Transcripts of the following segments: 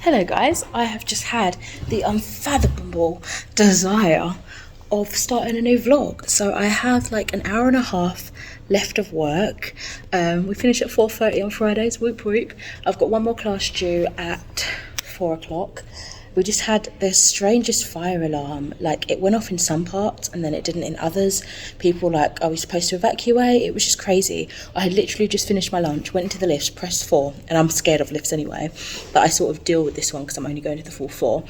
Hello guys, I have just had the unfathomable desire of starting a new vlog. So I have like an hour and a half left of work. We finish at 4:30 on Fridays, whoop whoop. I've got one more class due at 4 o'clock. We just had the strangest fire alarm. Like, it went off in some parts and then it didn't in others. People like, are we supposed to evacuate? It was just crazy. I had literally just finished my lunch, went into the lifts, pressed 4, and I'm scared of lifts anyway, but I sort of deal with this one because I'm only going to the full 4.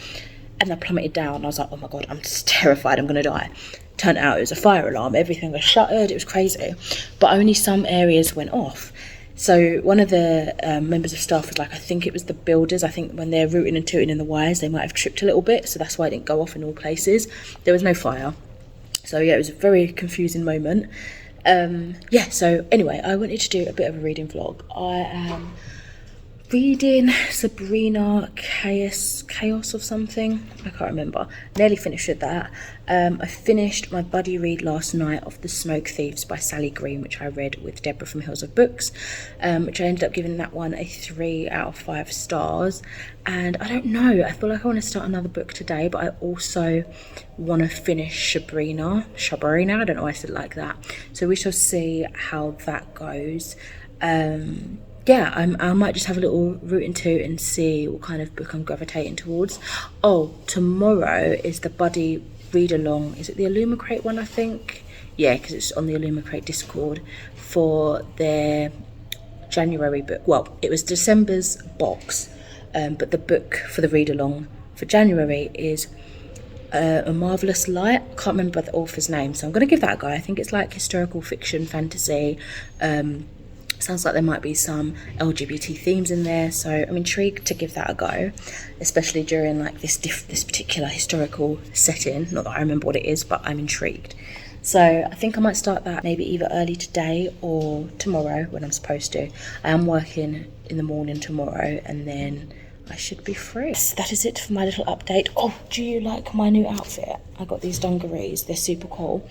And I plummeted down. I was like, oh my God, I'm just terrified, I'm gonna die. Turned out it was a fire alarm. Everything was shuttered, it was crazy. But only some areas went off. So one of the members of staff was like, I think it was the builders. I think when they're rooting and tooting in the wires, they might have tripped a little bit. So that's why it didn't go off in all places. There was no fire. So yeah, it was a very confusing moment. Yeah, so anyway, I wanted to do a bit of a reading vlog. I am reading Sabrina Chaos of something. I can't remember. Nearly finished with that. I finished my buddy read last night of The Smoke Thieves by Sally Green, which I read with Deborah from Hills of Books, which I ended up giving that one a 3 out of 5 stars. And I don't know, I feel like I want to start another book today, but I also want to finish Sabrina. I don't know why I said it like that. So we shall see how that goes. Yeah, I might just have a little root and toot and see what kind of book I'm gravitating towards. Oh, tomorrow is the buddy read along. Is it the Illumicrate one, I think? Yeah, because it's on the Illumicrate Discord for their January book. Well, it was December's box, but the book for the read along for January is A Marvelous Light. I can't remember the author's name, so I'm going to give that a go. I think it's like historical fiction, fantasy. Sounds like there might be some LGBT themes in there, so I'm intrigued to give that a go, especially during like this particular historical setting. Not that I remember what it is, but I'm intrigued. So I think I might start that maybe either early today or tomorrow when I'm supposed to. I am working in the morning tomorrow and then I should be free. So that is it for my little update. Oh, do you like my new outfit? I got these dungarees, they're super cool.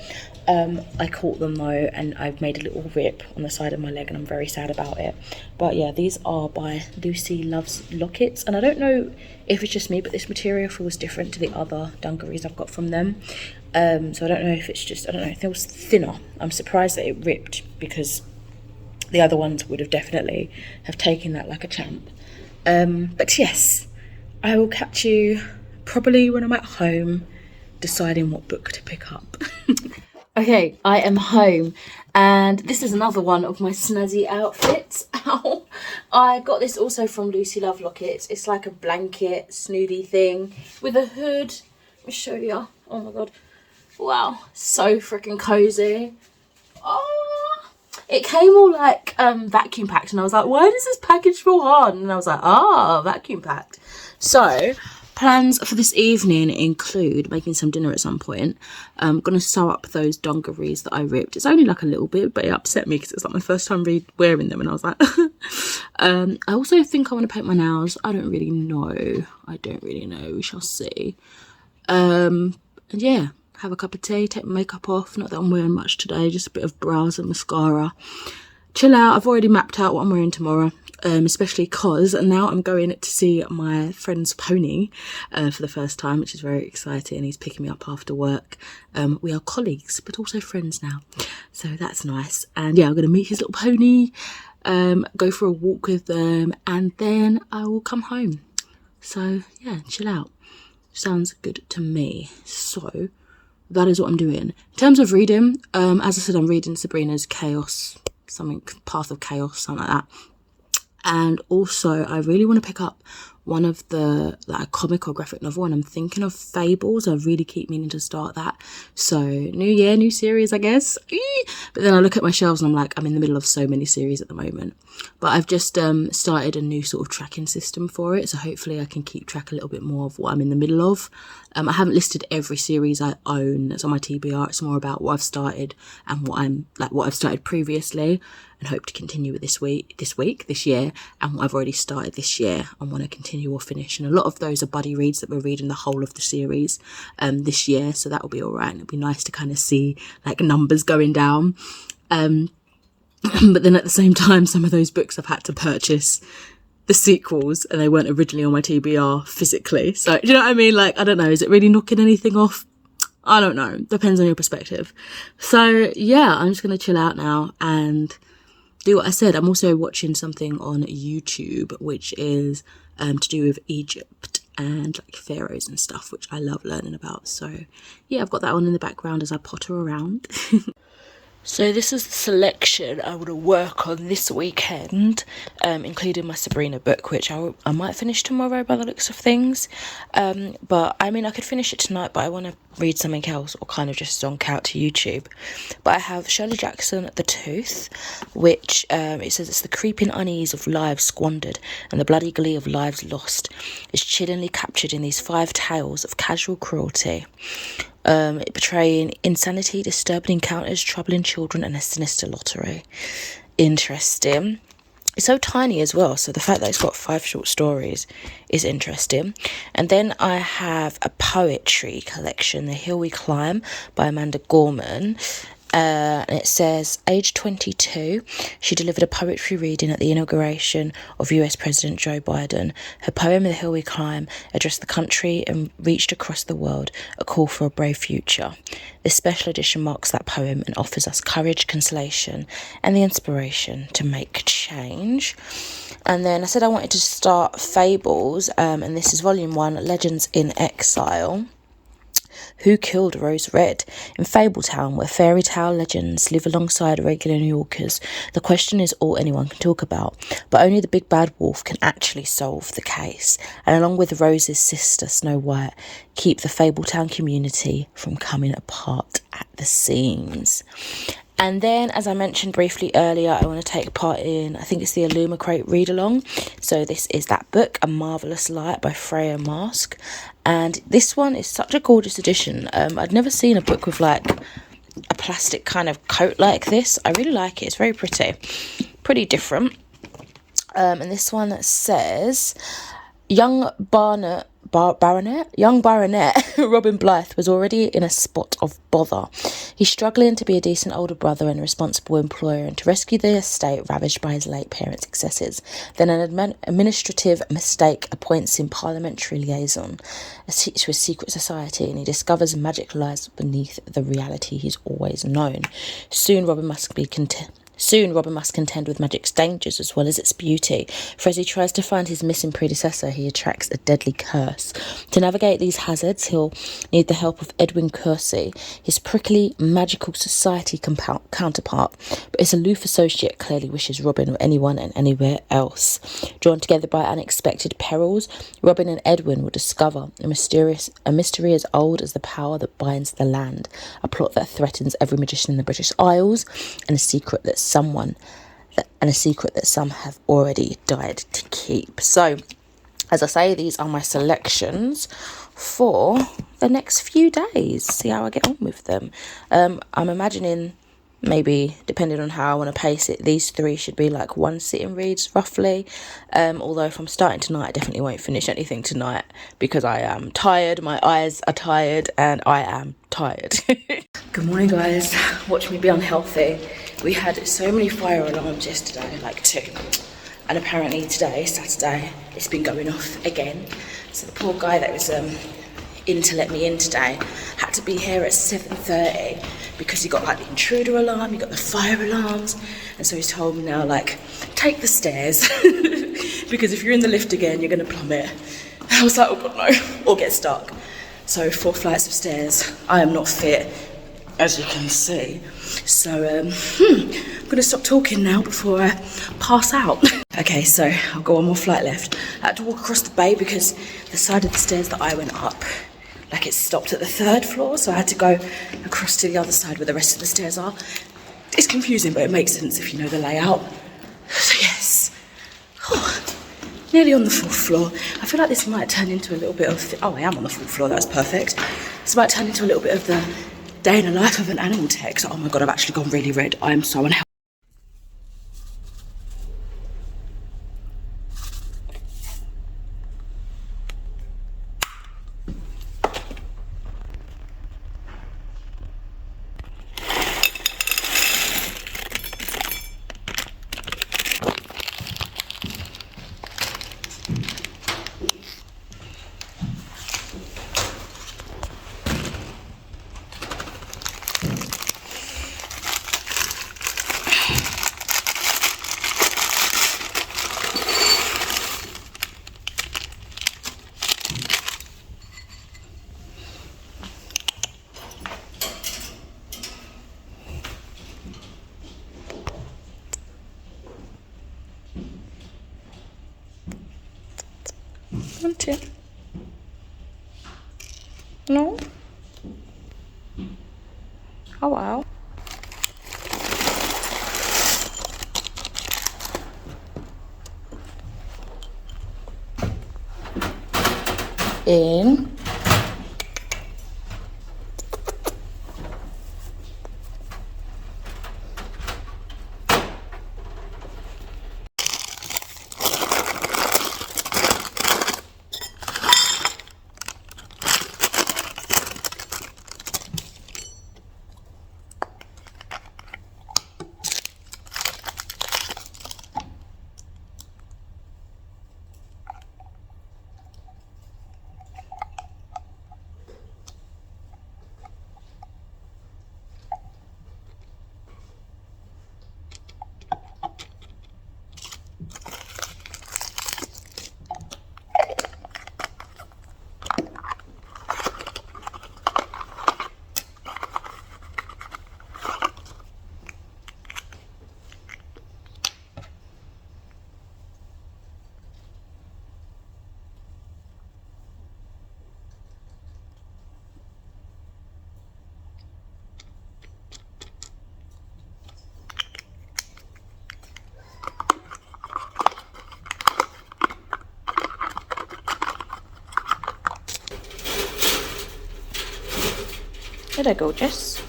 I caught them though and I've made a little rip on the side of my leg and I'm very sad about it. But yeah, these are by Lucy Loves Lockets, and I don't know if it's just me, but this material feels different to the other dungarees I've got from them. So I don't know if it's just, I don't know, it feels thinner. I'm surprised that it ripped because the other ones would have definitely have taken that like a champ. But yes, I will catch you probably when I'm at home deciding what book to pick up. Okay, I am home and this is another one of my snazzy outfits. Ow. I got this also from Lucy Love Lockets. It's like a blanket snoody thing with a hood. Let me show you. Oh my God. Wow, so freaking cozy. Oh, it came all like vacuum packed and I was like, why does this package feel hard? And I was like, vacuum packed. So plans for this evening include making some dinner at some point. I'm going to sew up those dungarees that I ripped. It's only like a little bit, but it upset me because it's like my first time wearing them and I was like, I also think I want to paint my nails. I don't really know. We shall see. And yeah, have a cup of tea, take my makeup off. Not that I'm wearing much today, just a bit of brows and mascara. Chill out. I've already mapped out what I'm wearing tomorrow. Especially because now I'm going to see my friend's pony for the first time, which is very exciting. He's picking me up after work. We are colleagues, but also friends now. So that's nice. And yeah, I'm going to meet his little pony, go for a walk with them, and then I will come home. So yeah, chill out. Sounds good to me. So that is what I'm doing. In terms of reading, as I said, I'm reading Sabrina's Chaos, something, Path of Chaos, something like that. And also I really want to pick up one of the like comic or graphic novel, and I'm thinking of Fables. I really keep meaning to start that. So new year, new series, I guess. But then I look at my shelves and I'm like, I'm in the middle of so many series at the moment. But I've just started a new sort of tracking system for it, so hopefully I can keep track a little bit more of what I'm in the middle of. I haven't listed every series I own that's on my TBR. It's more about what I've started and what I've started previously, and hope to continue with this year, and what I've already started this year and want to continue or finish. And a lot of those are buddy reads that we're reading the whole of the series this year, so that will be all right. And it'll be nice to kind of see like numbers going down. But then at the same time, some of those books I've had to purchase the sequels and they weren't originally on my TBR physically. So, do you know what I mean? Like, I don't know, is it really knocking anything off? I don't know. Depends on your perspective. So, yeah, I'm just going to chill out now and do what I said. I'm also watching something on YouTube, which is to do with Egypt and like pharaohs and stuff, which I love learning about. So, yeah, I've got that on in the background as I potter around. So this is the selection I want to work on this weekend, including my Sabrina book, which I might finish tomorrow by the looks of things. But I mean, I could finish it tonight, but I want to read something else or kind of just zonk out to YouTube. But I have Shirley Jackson, The Tooth, which it says it's the creeping unease of lives squandered and the bloody glee of lives lost is chillingly captured in these 5 tales of casual cruelty. Portraying insanity, disturbing encounters, troubling children, and a sinister lottery. Interesting. It's so tiny as well, so the fact that it's got 5 short stories is interesting. And then I have a poetry collection, The Hill We Climb by Amanda Gorman. And it says, age 22, she delivered a poetry reading at the inauguration of US President Joe Biden. Her poem, The Hill We Climb, addressed the country and reached across the world, a call for a brave future. This special edition marks that poem and offers us courage, consolation, and the inspiration to make change. And then I said I wanted to start Fables, and this is Volume 1, Legends in Exile. Who Killed Rose Red? In Fabletown, where fairy tale legends live alongside regular New Yorkers, the question is all anyone can talk about, but only the big bad wolf can actually solve the case, and along with Rose's sister, Snow White, keep the Fabletown community from coming apart at the seams. And then, as I mentioned briefly earlier, I want to take part in, I think it's the Illuma Crate read-along. So this is that book, A Marvellous Light by Freya Mask. And this one is such a gorgeous edition. I'd never seen a book with like a plastic kind of coat like this. I really like it. It's very pretty. Pretty different. And this one says, young baronet Robin Blythe was already in a spot of bother. He's struggling to be a decent older brother and a responsible employer and to rescue the estate ravaged by his late parents' excesses. Then an administrative mistake appoints him parliamentary liaison to a secret society, and he discovers magic lies beneath the reality he's always known. Soon Robin must contend with magic's dangers as well as its beauty, for as he tries to find his missing predecessor, he attracts a deadly curse. To navigate these hazards, he'll need the help of Edwin Kersey, his prickly magical society counterpart, but his aloof associate clearly wishes Robin or anyone and anywhere else. Drawn together by unexpected perils, Robin and Edwin will discover a mystery as old as the power that binds the land, a plot that threatens every magician in the British Isles, and a secret that some have already died to keep. So, as I say, these are my selections for the next few days. See how I get on with them. I'm imagining maybe, depending on how I want to pace it, these 3 should be like 1 sitting reads roughly. Although if I'm starting tonight, I definitely won't finish anything tonight because I am tired, my eyes are tired, and I am tired. Good morning, guys. Watch me be unhealthy. We had so many fire alarms yesterday, like 2. And apparently today, Saturday, it's been going off again. So the poor guy that was in to let me in today had to be here at 7:30 because he got like the intruder alarm, he got the fire alarms. And so he's told me now, like, take the stairs because if you're in the lift again, you're going to plummet. I was like, oh God, no, or get stuck. So 4 flights of stairs. I am not fit, as you can see. So I'm going to stop talking now before I pass out. Okay, so I've got 1 more flight left. I had to walk across the bay because the side of the stairs that I went up, like it stopped at the 3rd floor, so I had to go across to the other side where the rest of the stairs are. It's confusing, but it makes sense if you know the layout. So yes, nearly on the 4th floor. I feel like this might turn into a little bit of, oh, I am on the 4th floor, that's perfect. This might turn into a little bit of the day in the life of an animal tech. So, oh my God, I've actually gone really red. I am so unhealthy. Want it? No? Oh wow. In. Hello, gorgeous.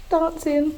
Dancing.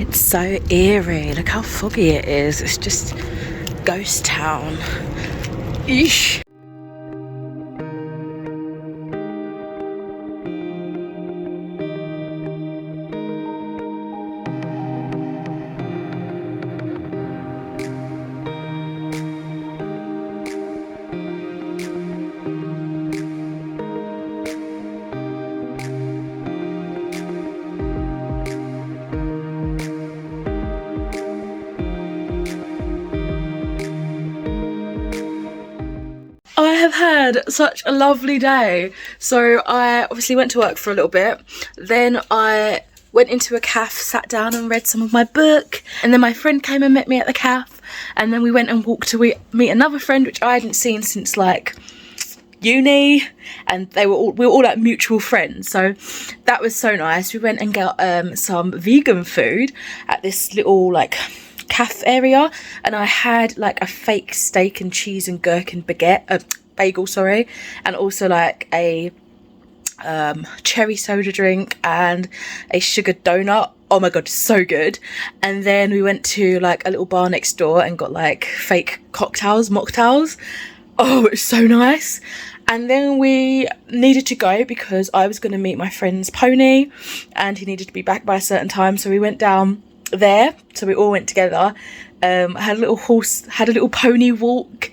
It's so eerie. Look how foggy it is. It's just ghost town. Eesh. had such a lovely day. So I obviously went to work for a little bit. Then I went into a cafe, sat down and read some of my book. And then my friend came and met me at the cafe. And then we went and walked to meet another friend, which I hadn't seen since like uni. And we were all like mutual friends. So that was so nice. We went and got some vegan food at this little like cafe area, and I had like a fake steak and cheese and gherkin bagel, sorry, and also like a cherry soda drink and a sugared donut. Oh my god, so good. And then we went to like a little bar next door and got like fake mocktails. Oh, it was so nice. And then we needed to go because I was going to meet my friend's pony and he needed to be back by a certain time, so we went down there, so we all went together. Had a little pony walk,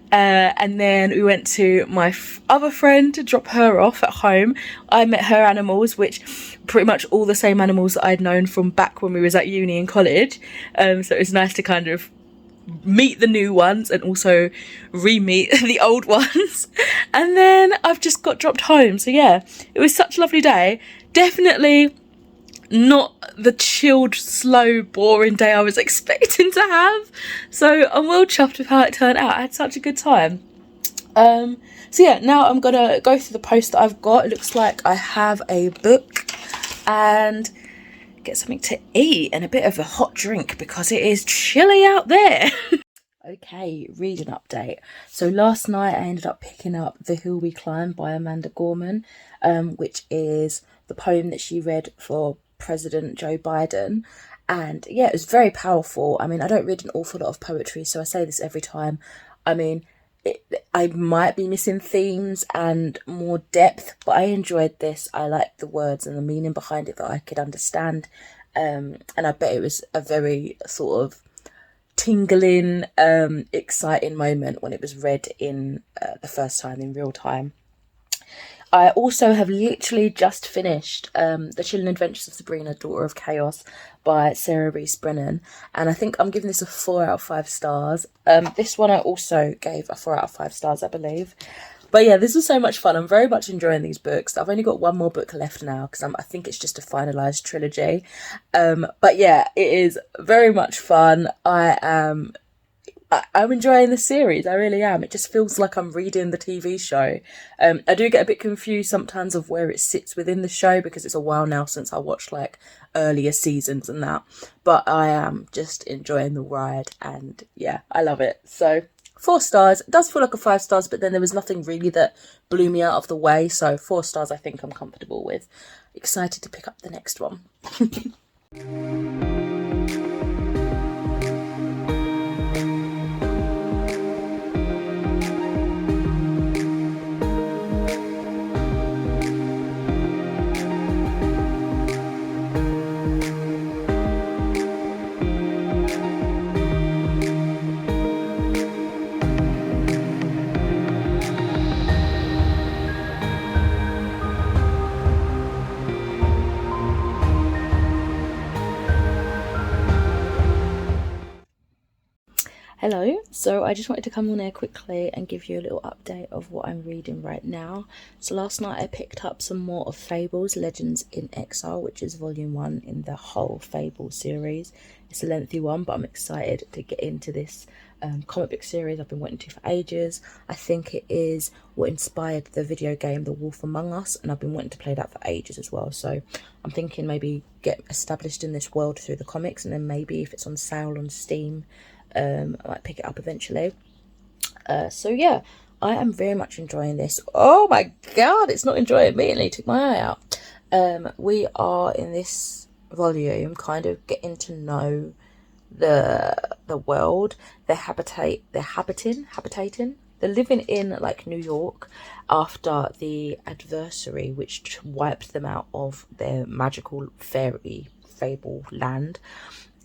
and then we went to my other friend to drop her off at home. I met her animals, which pretty much all the same animals that I'd known from back when we was at uni and college, so it was nice to kind of meet the new ones and also re-meet the old ones. And then I've just got dropped home, so yeah, it was such a lovely day. Definitely not the chilled, slow, boring day I was expecting to have. So I'm well chuffed with how it turned out. I had such a good time. So yeah, now I'm gonna go through the post that I've got. It looks like I have a book and get something to eat and a bit of a hot drink because it is chilly out there. Okay, reading update. So last night I ended up picking up The Hill We Climb by Amanda Gorman, which is the poem that she read for President Joe Biden. And yeah, it was very powerful. I mean, I don't read an awful lot of poetry, so I say this every time. I mean, I might be missing themes and more depth, but I enjoyed this. I liked the words and the meaning behind it that I could understand. And I bet it was a very sort of tingling, exciting moment when it was read in the first time in real time. I also have literally just finished The Chilling Adventures of Sabrina, Daughter of Chaos by Sarah Reese Brennan, and I think I'm giving this a 4 out of 5 stars. This one I also gave a 4 out of 5 stars, I believe. But yeah, this was so much fun. I'm very much enjoying these books. I've only got one more book left now because I think it's just a finalised trilogy. But yeah, it is very much fun. I'm enjoying the series, I really am. It just feels like I'm reading the TV show. I do get a bit confused sometimes of where it sits within the show because it's a while now since I watched like earlier seasons and that. But I am just enjoying the ride and yeah, I love it. So 4 stars. It does feel like a 5 stars, but then there was nothing really that blew me out of the way. So 4 stars I think I'm comfortable with. Excited to pick up the next one. Hello, so I just wanted to come on here quickly and give you a little update of what I'm reading right now. So last night I picked up some more of Fables, Legends in Exile, which is volume 1 in the whole Fable series. It's a lengthy one, but I'm excited to get into this comic book series I've been wanting to for ages. I think it is what inspired the video game The Wolf Among Us, and I've been wanting to play that for ages as well. So I'm thinking maybe get established in this world through the comics, and then maybe if it's on sale on Steam, I might pick it up eventually. So yeah, I am very much enjoying this. Oh my god, it's not enjoying me, and it took my eye out. We are in this volume kind of getting to know the world. They're habitating, they're living in like New York after the adversary which wiped them out of their magical fairy fable land.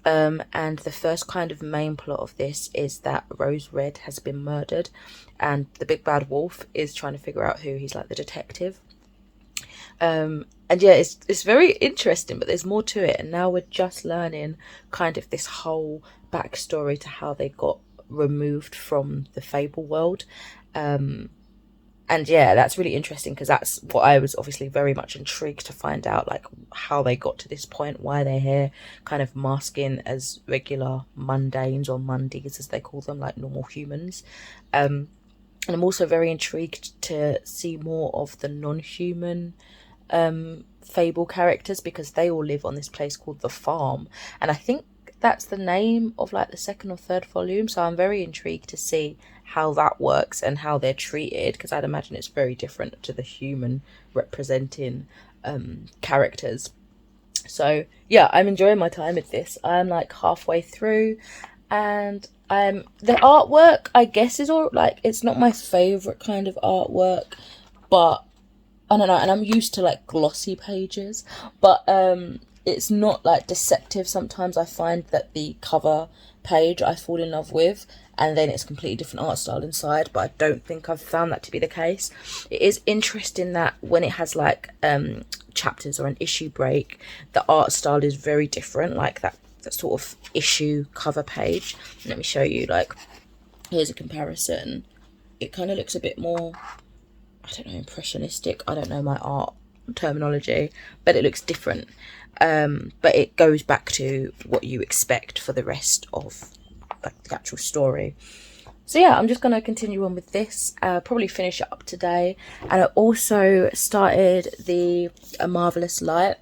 And the first kind of main plot of this is that Rose Red has been murdered, and the big bad wolf is trying to figure out who. He's like the detective. And yeah, it's very interesting, but there's more to it, and now we're just learning kind of this whole backstory to how they got removed from the fable world. And yeah, that's really interesting because that's what I was obviously very much intrigued to find out, like how they got to this point, why they're here, kind of masking as regular mundanes or mundies as they call them, like normal humans. And I'm also very intrigued to see more of the non-human fable characters, because they all live on this place called the farm, and I think that's the name of like the second or third volume, so I'm very intrigued to see how that works and how they're treated, because I'd imagine it's very different to the human representing characters. So yeah, I'm enjoying my time with this. I'm like halfway through, and the artwork, I guess, is all like, it's not my favorite kind of artwork, but I don't know, and I'm used to like glossy pages, but it's not like deceptive. Sometimes I find that the cover page I fall in love with, and then it's a completely different art style inside, but I don't think I've found that to be the case. It is interesting that when it has like chapters or an issue break, the art style is very different, like that sort of issue cover page. Let me show you, like, here's a comparison. It kind of looks a bit more, I don't know, impressionistic. I don't know my art terminology, but it looks different. But it goes back to what you expect for the rest of like the actual story. So yeah, I'm just going to continue on with this, probably finish it up today. And I also started the A Marvelous Light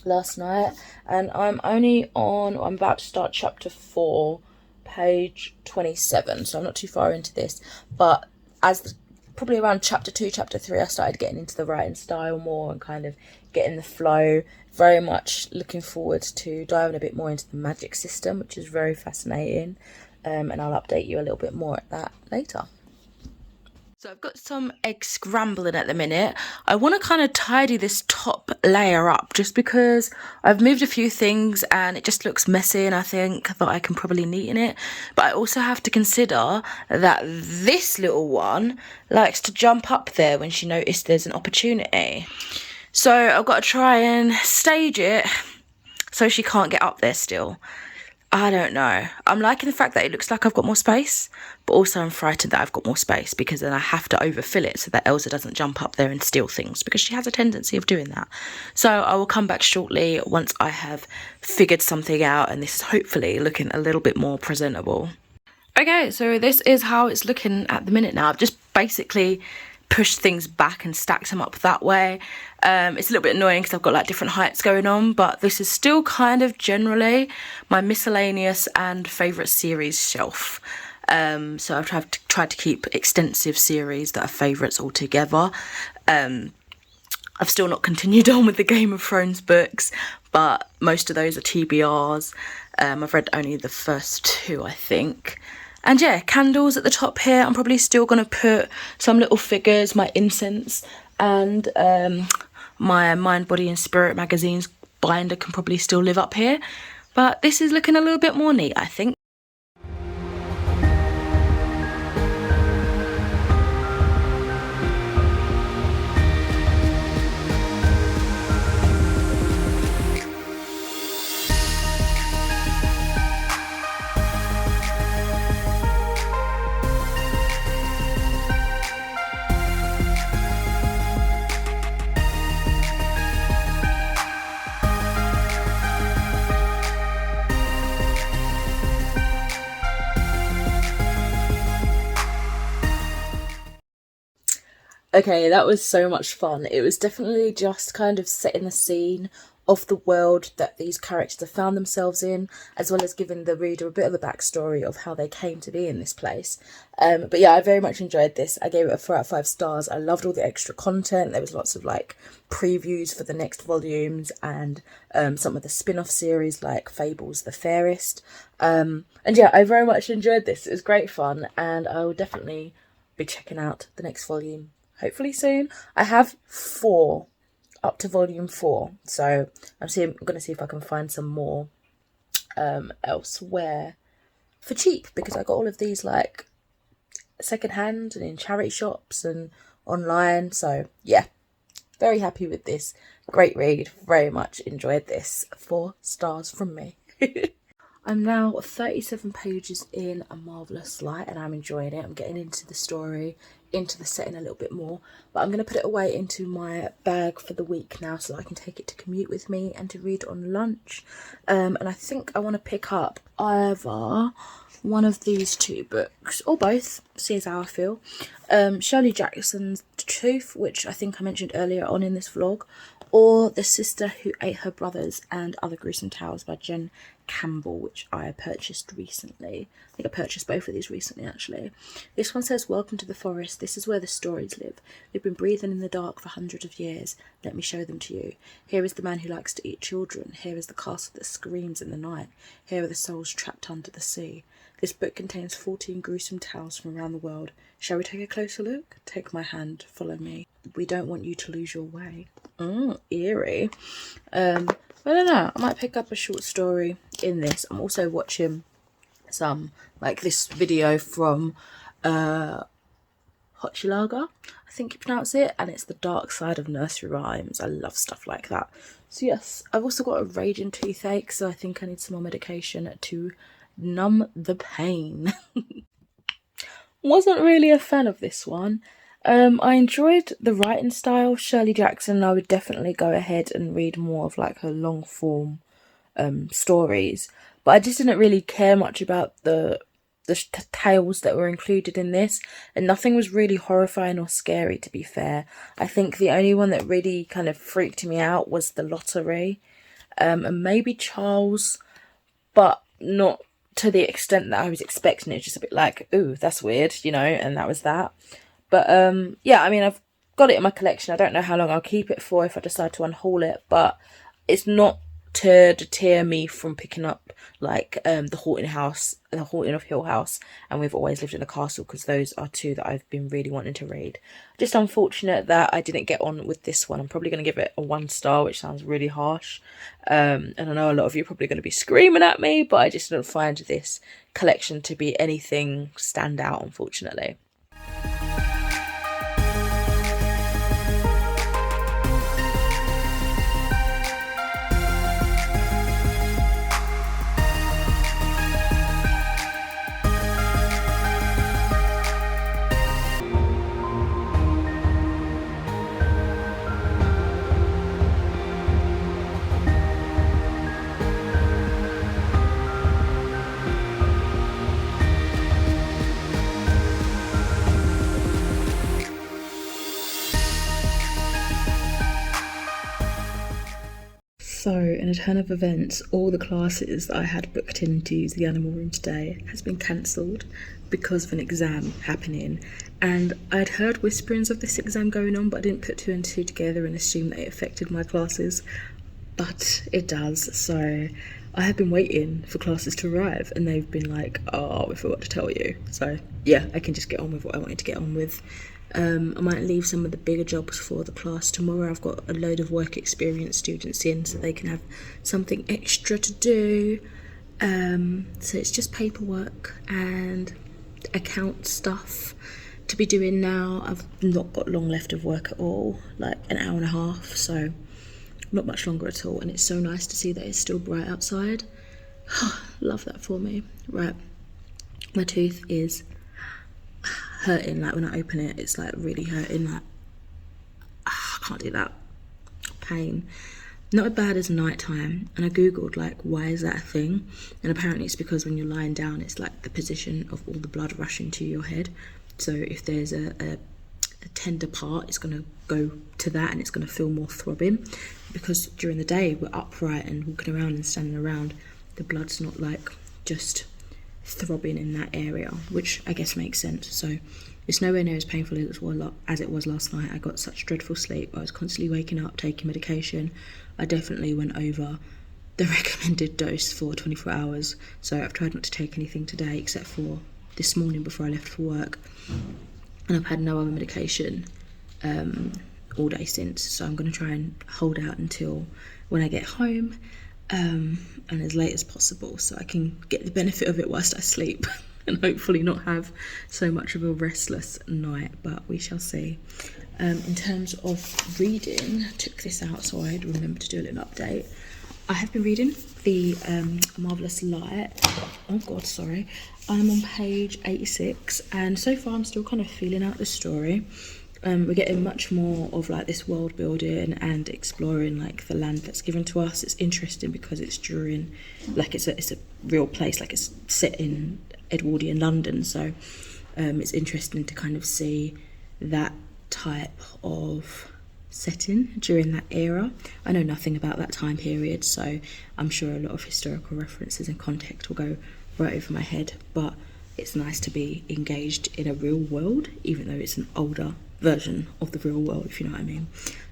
last night, and I'm about to start chapter 4, page 27, so I'm not too far into this, but probably around chapter 2, chapter 3, I started getting into the writing style more and kind of getting the flow. Very much looking forward to diving a bit more into the magic system, which is very fascinating, and I'll update you a little bit more at that later. So I've got some egg scrambling at the minute. I want to kind of tidy this top layer up just because I've moved a few things and it just looks messy, and I think that I can probably neaten it. But I also have to consider that this little one likes to jump up there when she noticed there's an opportunity. So I've got to try and stage it so she can't get up there still. I don't know. I'm liking the fact that it looks like I've got more space, but also I'm frightened that I've got more space, because then I have to overfill it so that Elsa doesn't jump up there and steal things, because she has a tendency of doing that. So I will come back shortly once I have figured something out, and this is hopefully looking a little bit more presentable. Okay, so this is how it's looking at the minute now. I've just basically pushed things back and stacked them up that way. It's a little bit annoying because I've got like different heights going on, but this is still kind of generally my miscellaneous and favourite series shelf. So I've tried to keep extensive series that are favourites all together. I've still not continued on with the Game of Thrones books, but most of those are TBRs. I've read only the first 2, I think. And yeah, candles at the top here. I'm probably still going to put some little figures, my incense, and my Mind, Body and Spirit magazines binder can probably still live up here. But this is looking a little bit more neat, I think. Okay, that was so much fun. It was definitely just kind of setting the scene of the world that these characters have found themselves in, as well as giving the reader a bit of a backstory of how they came to be in this place. But yeah, I very much enjoyed this. I gave it a 4 out of 5 stars. I loved all the extra content. There was lots of like previews for the next volumes and some of the spin-off series like Fables the Fairest. And yeah, I very much enjoyed this. It was great fun, and I will definitely be checking out the next volume hopefully soon. I have 4 up to volume 4, so I'm going to see if I can find some more elsewhere for cheap, because I got all of these like secondhand and in charity shops and online. So yeah, very happy with this. Great read, very much enjoyed this. 4 stars from me. I'm now 37 pages in A Marvelous Light, and I'm enjoying it. I'm getting into the story. into the setting a little bit more. But I'm going to put it away into my bag for the week now so that I can take it to commute with me and to read on lunch. And I think I want to pick up either one of these two books, or both, see as how I feel. Shirley Jackson's The Truth, which I think I mentioned earlier on in this vlog, or The Sister Who Ate Her Brothers and Other Gruesome Tales by Jen Campbell, which I purchased recently. I think I purchased both of these recently, actually. This one says, "Welcome to the forest. This is where the stories live. We've been breathing in the dark for hundreds of years. Let me show them to you. Here is the man who likes to eat children. Here is the castle that screams in the night. Here are the souls trapped under the sea. This book contains 14 gruesome tales from around the world. Shall we take a closer look? Take my hand, follow me. We don't want you to lose your way." Eerie. I don't know, I might pick up a short story in this. I'm also watching some, like this video from Howdee-haie, I think you pronounce it, and it's the dark side of nursery rhymes. I love stuff like that. So yes, I've also got a raging toothache, so I think I need some more medication to numb the pain. Wasn't really a fan of this one. I enjoyed the writing style of Shirley Jackson. I would definitely go ahead and read more of like her long form stories, but I just didn't really care much about the tales that were included in this, and nothing was really horrifying or scary, to be fair. I think the only one that really kind of freaked me out was The Lottery, and maybe Charles, but not to the extent that I was expecting. It was just a bit like, ooh, that's weird, you know, and that was that. But yeah, I mean, I've got it in my collection. I don't know how long I'll keep it for if I decide to unhaul it, but it's not to deter me from picking up like The Haunting of Hill House, and We've Always Lived in a Castle, because those are two that I've been really wanting to read. Just unfortunate that I didn't get on with this one. I'm probably going to give it a 1 star, which sounds really harsh, and I know a lot of you are probably going to be screaming at me, but I just don't find this collection to be anything stand out, unfortunately. So, in a turn of events, all the classes that I had booked into the animal room today has been cancelled because of an exam happening. And I'd heard whisperings of this exam going on, but I didn't put 2 and 2 together and assume that it affected my classes. But it does. So I have been waiting for classes to arrive, and they've been like, "Oh, we forgot to tell you." So yeah, I can just get on with what I wanted to get on with. I might leave some of the bigger jobs for the class tomorrow. I've got a load of work experience students in, so they can have something extra to do. So it's just paperwork and account stuff to be doing now. I've not got long left of work at all, like an hour and a half, so not much longer at all. And it's so nice to see that it's still bright outside. Love that for me. Right, my tooth is hurting. Like when I open it, it's like really hurting. Like I can't do that. Pain. Not as bad as nighttime. And I googled like, why is that a thing? And apparently it's because when you're lying down, it's like the position of all the blood rushing to your head. So if there's a tender part, it's going to go to that, and it's going to feel more throbbing, because during the day we're upright and walking around and standing around. The blood's not like just throbbing in that area, which I guess makes sense. So it's nowhere near as painful as it was last night. I got such dreadful sleep. I was constantly waking up, taking medication. I definitely went over the recommended dose for 24 hours. So I've tried not to take anything today except for this morning before I left for work. And I've had no other medication all day since. So I'm going to try and hold out until when I get home, and as late as possible, so I can get the benefit of it whilst I sleep and hopefully not have so much of a restless night, but we shall see. In terms of reading, I took this out so I'd remember to do a little update. I have been reading the Marvelous Light. Oh god, sorry. I'm on page 86, and so far I'm still kind of feeling out the story. We're getting much more of like this world building and exploring like the land that's given to us. It's interesting because it's during, like it's a real place, like it's set in Edwardian London. So it's interesting to kind of see that type of setting during that era. I know nothing about that time period, so I'm sure a lot of historical references and context will go right over my head, but it's nice to be engaged in a real world, even though it's an older version of the real world, if you know what I mean.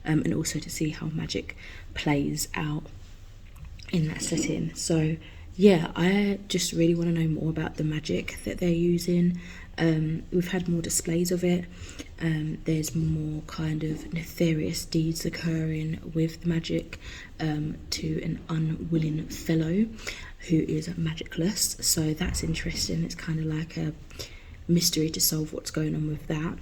And also to see how magic plays out in that setting. So yeah, I just really want to know more about the magic that they're using. We've had more displays of it. There's more kind of nefarious deeds occurring with the magic to an unwilling fellow who is magicless. So that's interesting. It's kind of like a mystery to solve what's going on with that,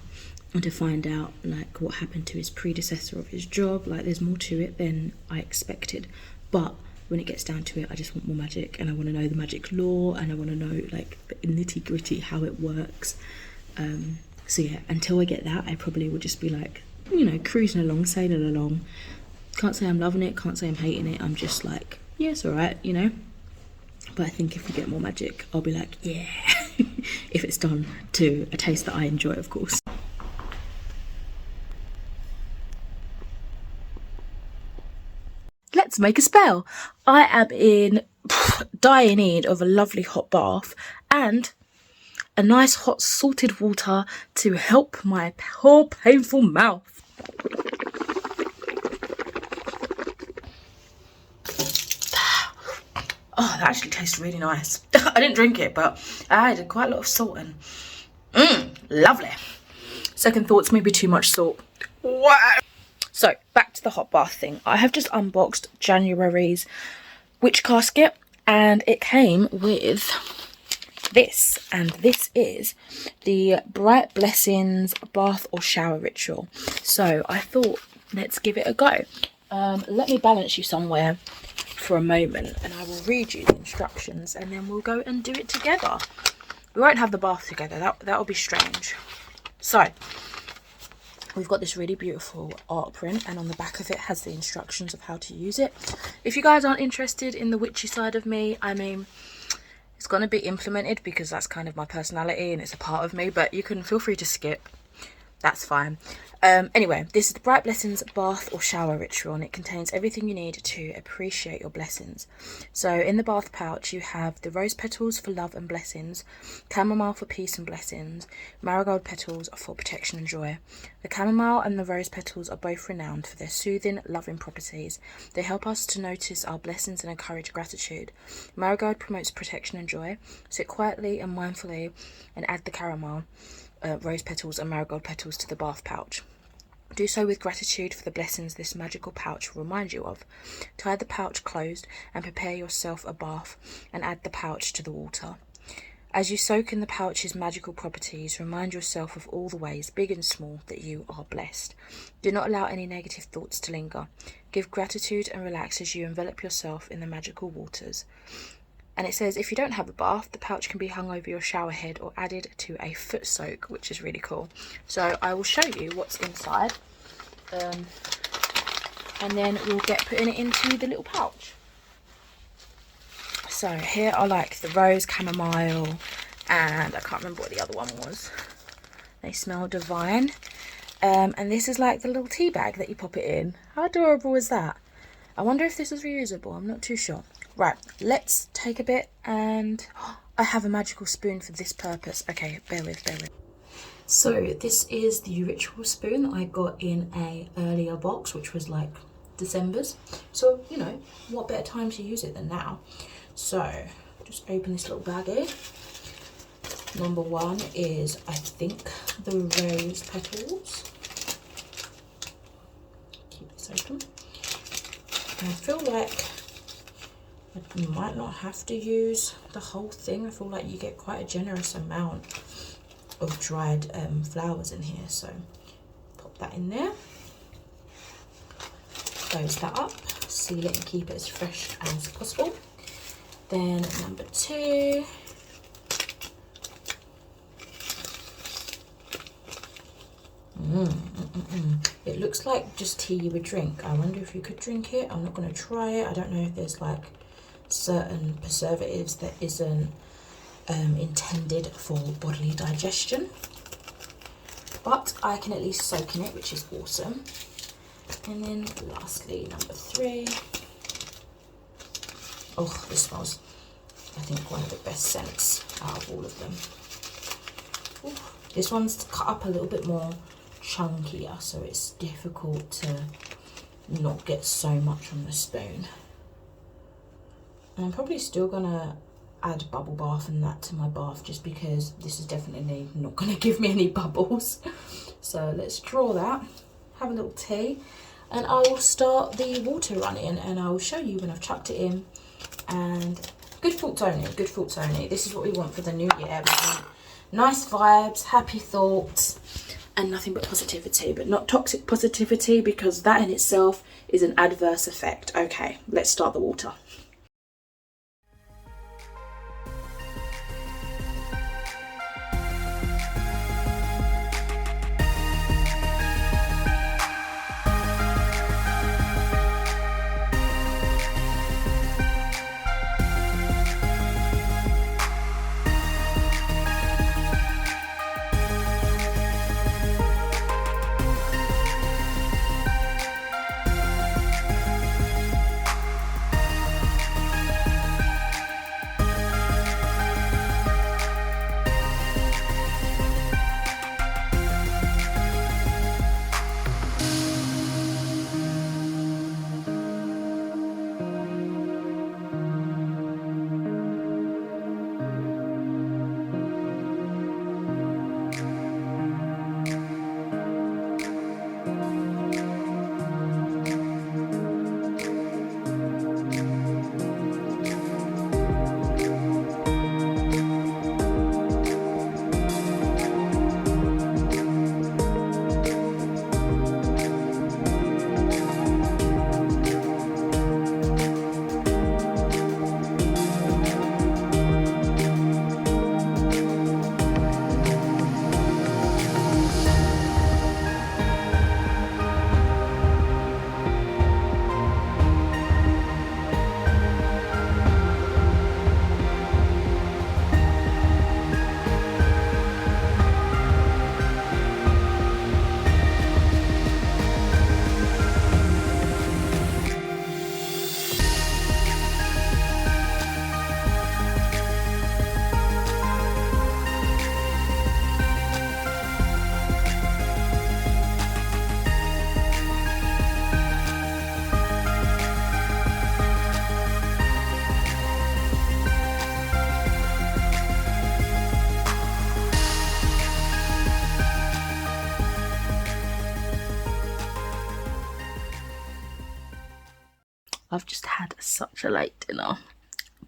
and to find out like what happened to his predecessor of his job. Like there's more to it than I expected, but when it gets down to it, I just want more magic, and I want to know the magic lore, and I want to know like the nitty gritty how it works. So yeah, until I get that, I probably will just be like, you know, cruising along, sailing along. Can't say I'm loving it, can't say I'm hating it. I'm just like, yeah, it's all right, you know. But I think if we get more magic, I'll be like, yeah, if it's done to a taste that I enjoy, of course. Let's make a spell. I am in dire need of a lovely hot bath and a nice hot salted water to help my poor painful mouth. Oh, that actually tastes really nice. I didn't drink it, but I added quite a lot of salt in. Lovely. Second thoughts, maybe too much salt. Wow. So, back to the hot bath thing. I have just unboxed January's witch casket, and it came with this, and this is the Bright Blessings bath or shower ritual. So I thought, let's give it a go. Let me balance you somewhere for a moment, and I will read you the instructions, and then we'll go and do it together. We won't have the bath together, that'll be strange. So we've got this really beautiful art print, and on the back of it has the instructions of how to use it. If you guys aren't interested in the witchy side of me, I mean, it's going to be implemented because that's kind of my personality and it's a part of me, but you can feel free to skip. That's fine. Anyway, this is the Bright Blessings bath or shower ritual, and it contains everything you need to appreciate your blessings. So in the bath pouch you have the rose petals for love and blessings, chamomile for peace and blessings, marigold petals for protection and joy. The chamomile and the rose petals are both renowned for their soothing, loving properties. They help us to notice our blessings and encourage gratitude. Marigold promotes protection and joy. Sit quietly and mindfully and add the chamomile, rose petals and marigold petals to the bath pouch. Do so with gratitude for the blessings this magical pouch will remind you of. Tie the pouch closed and prepare yourself a bath, and add the pouch to the water. As you soak in the pouch's magical properties, remind yourself of all the ways, big and small, that you are blessed. Do not allow any negative thoughts to linger. Give gratitude and relax as you envelop yourself in the magical waters. And it says if you don't have a bath, the pouch can be hung over your shower head or added to a foot soak, which is really cool. So I will show you what's inside, and then we'll get putting it into the little pouch. So here are like the rose, chamomile, and I can't remember what the other one was. They smell divine. And this is like the little tea bag that you pop it in. How adorable is that? I wonder if this is reusable. I'm not too sure. Right, let's take a bit, and I have a magical spoon for this purpose. Okay, bear with. So this is the ritual spoon that I got in a earlier box, which was like December's. So, you know, what better time to use it than now? So, just open this little baggie. Number one is, I think, the rose petals. Keep this open. And I feel like you might not have to use the whole thing. I feel like you get quite a generous amount of dried flowers in here. So pop that in there. Close that up. seal it and keep it as fresh as possible. Then number 2. It looks like just tea you would drink. I wonder if you could drink it. I'm not going to try it. I don't know if there's like certain preservatives that isn't intended for bodily digestion, but I can at least soak in it, which is awesome. And then lastly, number 3. Oh, this smells, I think, one of the best scents out of all of them. Ooh, this one's cut up a little bit more chunkier, so it's difficult to not get so much on the spoon. And I'm probably still gonna add bubble bath and that to my bath, just because this is definitely not gonna give me any bubbles. So let's draw that, have a little tea, and I will start the water running, and I will show you when I've chucked it in. And good thoughts only, good thoughts only. This is what we want for the new year. We want nice vibes, happy thoughts, and nothing but positivity, but not toxic positivity, because that in itself is an adverse effect. Okay, let's start the water. I've just had such a late dinner,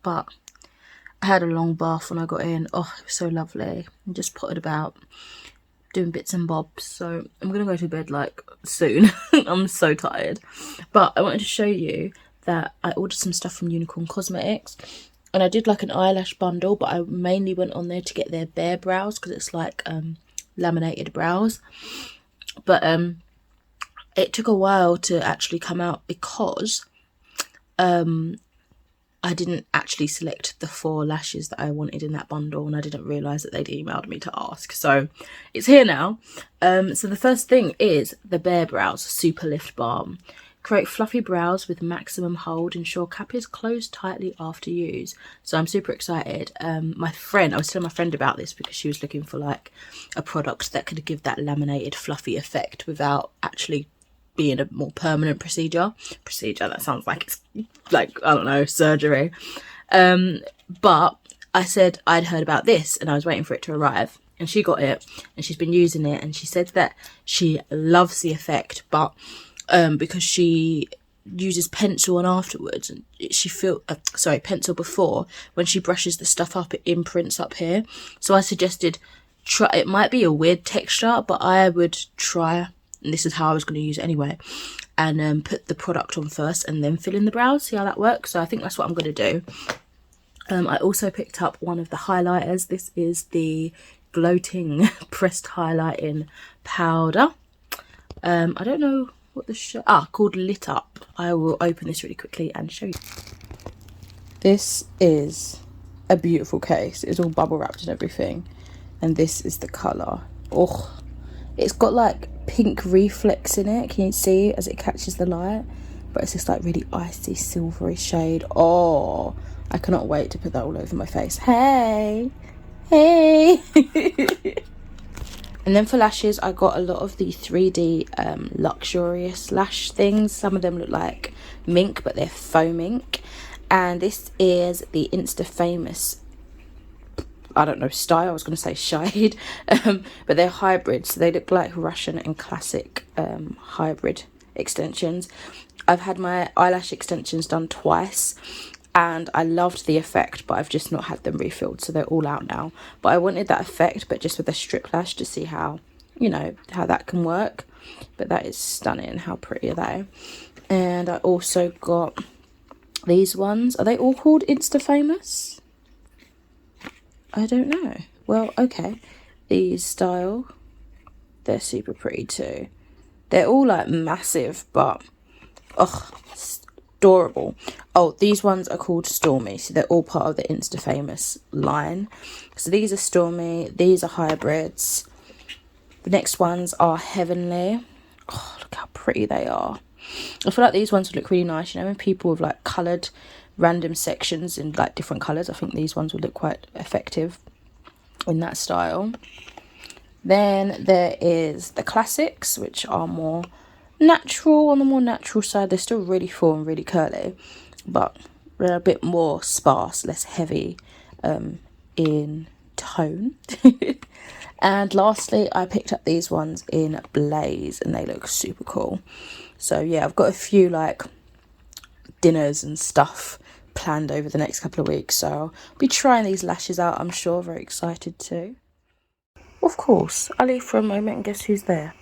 but I had a long bath when I got in. Oh, it was so lovely. I just potted about, doing bits and bobs. So I'm going to go to bed like soon. I'm so tired. But I wanted to show you that I ordered some stuff from Unicorn Cosmetics. And I did like an eyelash bundle, but I mainly went on there to get their bare brows, because it's like laminated brows. But it took a while to actually come out, because I didn't actually select the 4 lashes that I wanted in that bundle, and I didn't realise that they'd emailed me to ask. So it's here now. So the first thing is the Bare Brows Super Lift Balm. Create fluffy brows with maximum hold. Ensure cap is closed tightly after use. So I'm super excited. I was telling my friend about this because she was looking for like a product that could give that laminated fluffy effect without actually being a more permanent procedure. That sounds like it's like, I don't know, surgery. But I said I'd heard about this and I was waiting for it to arrive, and she got it and she's been using it, and she said that she loves the effect, but because she uses pencil on afterwards, and she pencil before, when she brushes the stuff up, it imprints up here. So I suggested it might be a weird texture, but I would try, and this is how I was going to use it anyway, and put the product on first and then fill in the brows, see how that works. So I think that's what I'm going to do. I also picked up one of the highlighters. This is the Gloating Pressed Highlighting Powder. I don't know what the called Lit Up. I will open this really quickly and show you. This is a beautiful case. It's all bubble wrapped and everything, and this is the colour. Oh, it's got like pink reflex in it. Can you see as it catches the light? But it's just like really icy silvery shade. Oh, I cannot wait to put that all over my face. Hey, hey. And then for lashes, I got a lot of the 3D luxurious lash things. Some of them look like mink, but they're faux mink. And this is the Insta Famous, I don't know, style. I was going to say shade. But they're hybrids. So they look like Russian and classic hybrid extensions. I've had my eyelash extensions done twice, and I loved the effect, but I've just not had them refilled, so they're all out now. But I wanted that effect, but just with a strip lash, to see how, you know, how that can work. But that is stunning. How pretty are they? And I also got these ones. Are they all called Insta Famous? I don't know. Well, okay. These style, they're super pretty too. They're all like massive, but oh, adorable. Oh, these ones are called Stormy, so they're all part of the Insta Famous line. So these are Stormy, these are hybrids. The next ones are Heavenly. Oh, look how pretty they are. I feel like these ones would look really nice, you know, when people with like coloured random sections in like different colours. I think these ones would look quite effective in that style. Then there is the classics, which are more natural, on the more natural side. They're still really full and really curly, but they're a bit more sparse, less heavy in tone. And lastly, I picked up these ones in Blaze, and they look super cool. So yeah, I've got a few like dinners and stuff planned over the next couple of weeks, so I'll be trying these lashes out, I'm sure. Very excited too. Of course, I leave for a moment and guess who's there?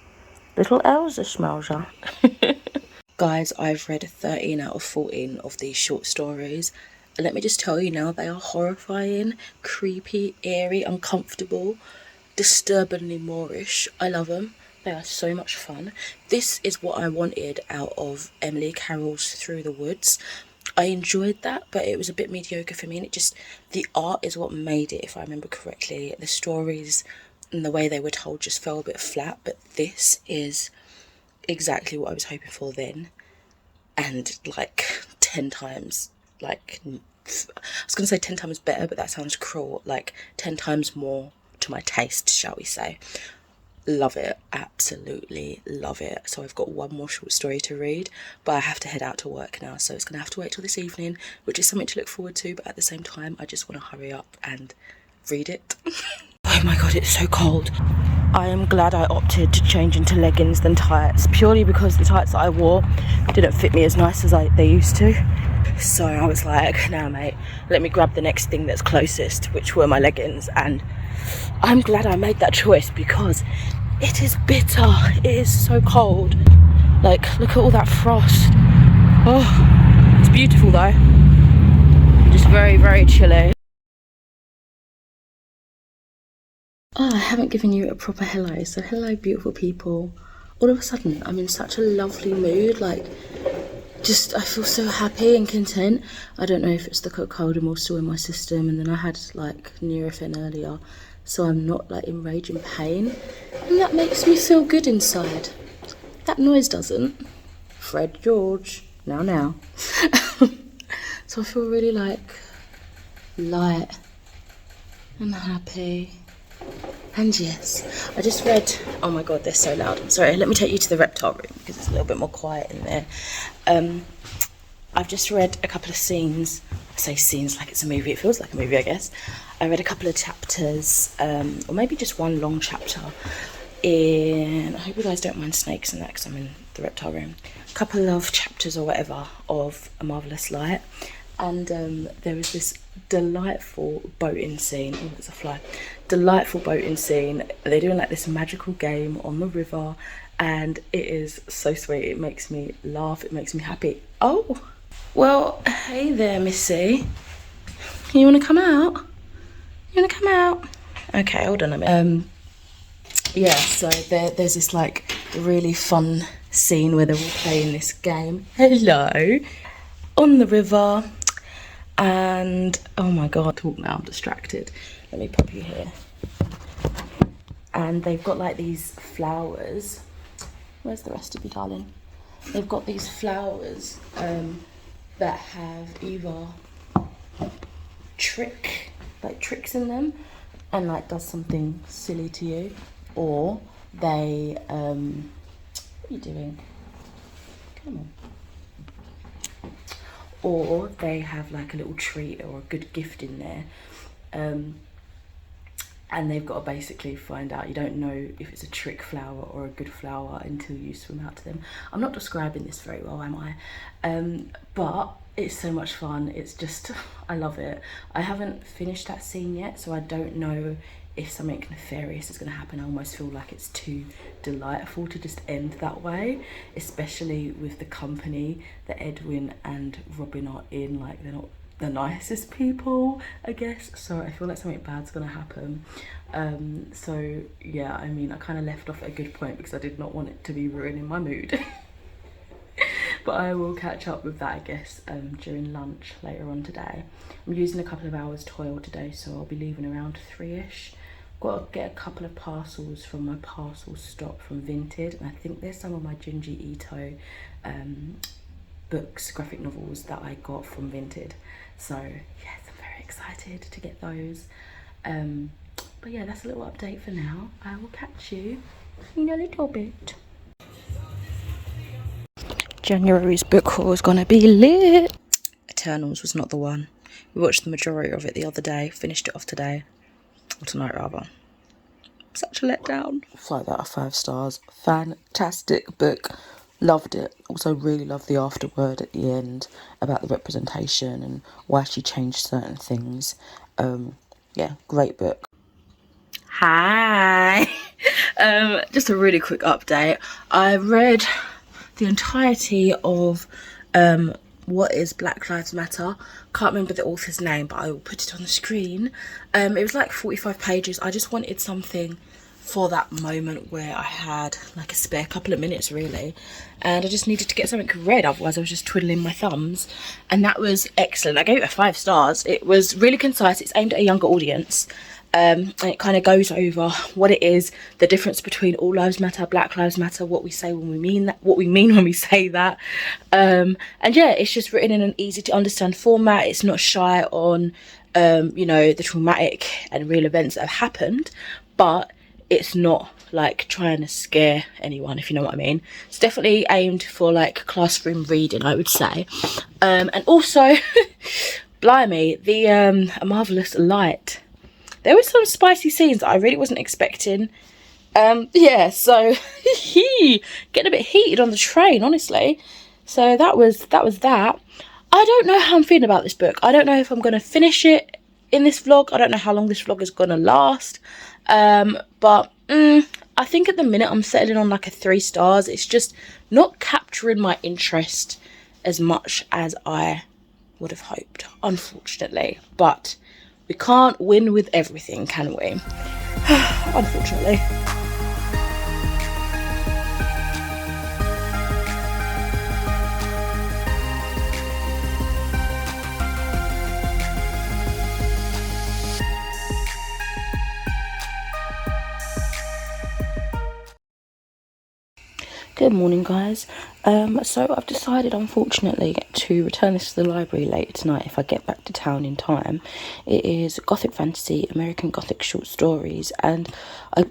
Little Elsa Schmelzer. Guys, I've read 13 out of 14 of these short stories. And let me just tell you now, they are horrifying, creepy, eerie, uncomfortable, disturbingly Moorish. I love them. They are so much fun. This is what I wanted out of Emily Carroll's Through the Woods. I enjoyed that, but it was a bit mediocre for me. And it just, the art is what made it, if I remember correctly. The stories and the way they were told just fell a bit flat, but this is exactly what I was hoping for then, and like 10 times, like, I was going to say 10 times better, but that sounds cruel, like 10 times more to my taste, shall we say. Love it, absolutely love it. So I've got one more short story to read, but I have to head out to work now, so it's going to have to wait till this evening, which is something to look forward to, but at the same time I just want to hurry up and read it. Oh my god, it's so cold. I am glad I opted to change into leggings than tights, purely because the tights that I wore didn't fit me as nice as they used to. So I was like, nah mate, let me grab the next thing that's closest, which were my leggings. And I'm glad I made that choice, because it is bitter. It is so cold. Like, look at all that frost. Oh, it's beautiful though. Just very, very chilly. Oh, I haven't given you a proper hello. So hello, beautiful people. All of a sudden, I'm in such a lovely mood. Like, just, I feel so happy and content. I don't know if it's the cocodamol still in my system, and then I had like Nurofen earlier, so I'm not like in raging pain, and that makes me feel good inside. That noise doesn't. Fred George. Now. So I feel really like light and happy. And yes, I just read, oh my god, they're so loud. I'm sorry, let me take you to the reptile room because it's a little bit more quiet in there. I've just read a couple of scenes. I say scenes like it's a movie, it feels like a movie, I guess. I read a couple of chapters, or maybe just one long chapter I hope you guys don't mind snakes and that because I'm in the reptile room. A couple of chapters or whatever of A Marvellous Light. And there was this delightful boating scene. Oh, there's a fly. Delightful boating scene. They're doing like this magical game on the river, and it is so sweet. It makes me laugh, it makes me happy. Oh, well, hey there, Missy. You want to come out? You want to come out? Okay, hold on a minute. Yeah, so there's this like really fun scene where they're all playing this game. Hello. On the river. And oh my god, talk now, I'm distracted. Let me pop you here. And they've got like these flowers. Where's the rest of you, darling? They've got these flowers that have either tricks in them and like does something silly to you, or they what are you doing? Come on. Or they have like a little treat or a good gift in there, and they've got to basically find out. You don't know if it's a trick flower or a good flower until you swim out to them. I'm not describing this very well, am I? But it's so much fun. It's just, I love it. I haven't finished that scene yet, so I don't know if something nefarious is going to happen. I almost feel like it's too delightful to just end that way, especially with the company that Edwin and Robin are in. Like, they're not the nicest people, I guess, so I feel like something bad's gonna happen. So yeah, I mean, I kind of left off at a good point because I did not want it to be ruining my mood. But I will catch up with that, I guess, during lunch later on today. I'm using a couple of hours toil today, so I'll be leaving around 3ish. Got to get a couple of parcels from my parcel stop from Vinted, and I think there's some of my Junji Ito books, graphic novels that I got from Vinted. So yes, I'm very excited to get those. But yeah, that's a little update for now. I will catch you in a little bit. January's book haul is gonna be lit. Eternals was not the one. We watched the majority of it the other day, finished it off today, or tonight rather. Such a letdown. 5 out of 5 stars. Fantastic book. Loved it. Also really loved the afterword at the end about the representation and why she changed certain things. Yeah, great book. Hi. Just a really quick update. I read the entirety of What is Black Lives Matter. Can't remember the author's name, but I will put it on the screen. It was like 45 pages. I just wanted something for that moment where I had like a spare couple of minutes, really, and I just needed to get something read, otherwise I was just twiddling my thumbs. And that was excellent. I gave it 5 stars. It was really concise. It's aimed at a younger audience, and it kind of goes over what it is, the difference between all lives matter, Black Lives Matter, what we say when we mean that, what we mean when we say that, and yeah, it's just written in an easy to understand format. It's not shy on you know, the traumatic and real events that have happened, but it's not like trying to scare anyone, if you know what I mean. It's definitely aimed for like classroom reading, I would say. And also, blimey, the A Marvelous Light. There were some spicy scenes that I really wasn't expecting. Yeah, so getting a bit heated on the train, honestly. So that was that. I don't know how I'm feeling about this book. I don't know if I'm going to finish it in this vlog. I don't know how long this vlog is going to last. But I think at the minute I'm settling on like a 3 stars. It's just not capturing my interest as much as I would have hoped, unfortunately. But we can't win with everything, can we? Unfortunately. Good morning, guys. So I've decided, unfortunately, to return this to the library later tonight if I get back to town in time. It is Gothic Fantasy, American Gothic Short Stories, and I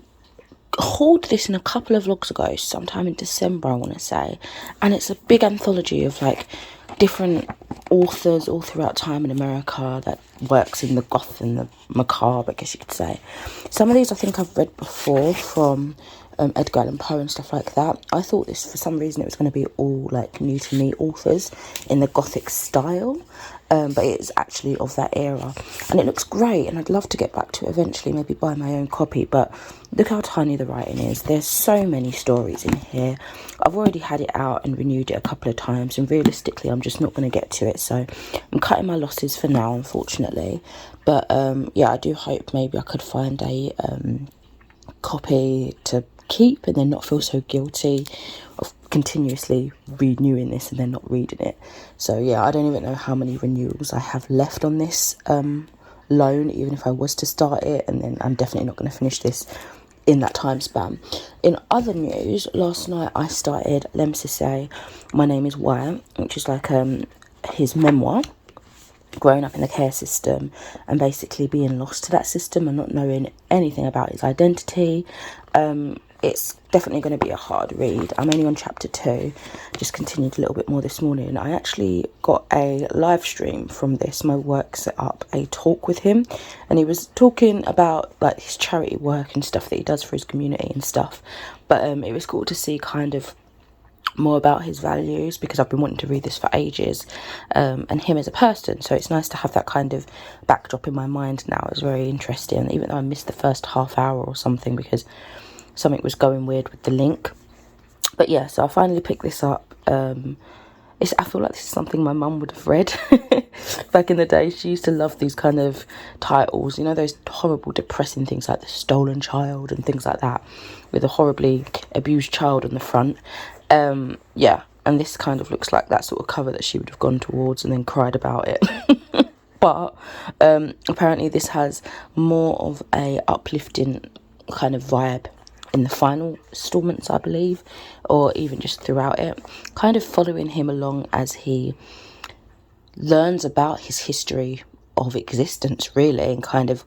hauled this in a couple of vlogs ago, sometime in December, I want to say, and it's a big anthology of like different authors all throughout time in America that works in the goth and the macabre, I guess you could say. Some of these I think I've read before from Edgar Allan Poe and stuff like that. I thought this, for some reason, it was going to be all like new to me authors in the Gothic style, but it's actually of that era, and it looks great, and I'd love to get back to it eventually, maybe buy my own copy. But look how tiny the writing is. There's so many stories in here. I've already had it out and renewed it a couple of times, and realistically I'm just not going to get to it, so I'm cutting my losses for now, unfortunately. But yeah, I do hope maybe I could find a copy to keep and then not feel so guilty of continuously renewing this and then not reading it. So yeah, I don't even know how many renewals I have left on this loan, even if I was to start it, and then I'm definitely not going to finish this in that time span. In other news, last night I started Lemsisay, My Name is Wyatt, which is like his memoir, growing up in the care system and basically being lost to that system and not knowing anything about his identity. It's definitely going to be a hard read. I'm only on chapter 2, just continued a little bit more this morning. I actually got a live stream from this. My work set up a talk with him, and he was talking about like his charity work and stuff that he does for his community and stuff. But it was cool to see kind of more about his values, because I've been wanting to read this for ages, and him as a person. So it's nice to have that kind of backdrop in my mind now. It's very interesting, even though I missed the first half hour or something because something was going weird with the link. But yeah, so I finally picked this up. I feel like this is something my mum would have read back in the day. She used to love these kind of titles, you know, those horrible depressing things like The Stolen Child and things like that, with a horribly abused child on the front. Yeah, and this kind of looks like that sort of cover that she would have gone towards and then cried about it. But apparently this has more of a uplifting kind of vibe in the final installments, I believe, or even just throughout it, kind of following him along as he learns about his history of existence, really, and kind of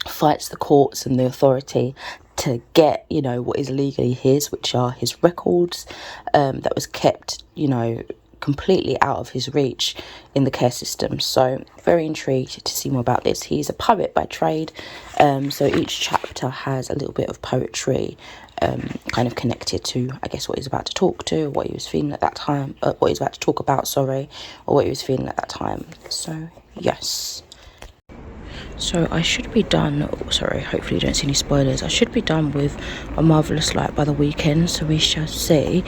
fights the courts and the authority to get, you know, what is legally his, which are his records, that was kept, you know, completely out of his reach in the care system. So very intrigued to see more about this. He's a poet by trade, so each chapter has a little bit of poetry kind of connected to, I guess, what he's about to talk to, what he was feeling at that time, what he's about to talk about, sorry, or what he was feeling at that time. So yes. So I should be done, hopefully you don't see any spoilers. I should be done with A Marvellous Light by the weekend, so we shall see.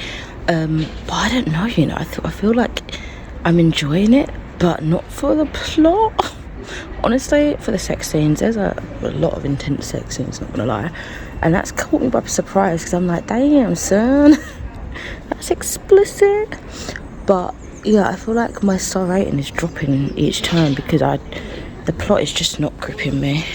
But I don't know, you know, I feel like I'm enjoying it, but not for the plot. Honestly, for the sex scenes, there's a lot of intense sex scenes, not gonna lie. And that's caught me by surprise, because I'm like, damn, son, that's explicit. But yeah, I feel like my star rating is dropping each time because the plot is just not gripping me.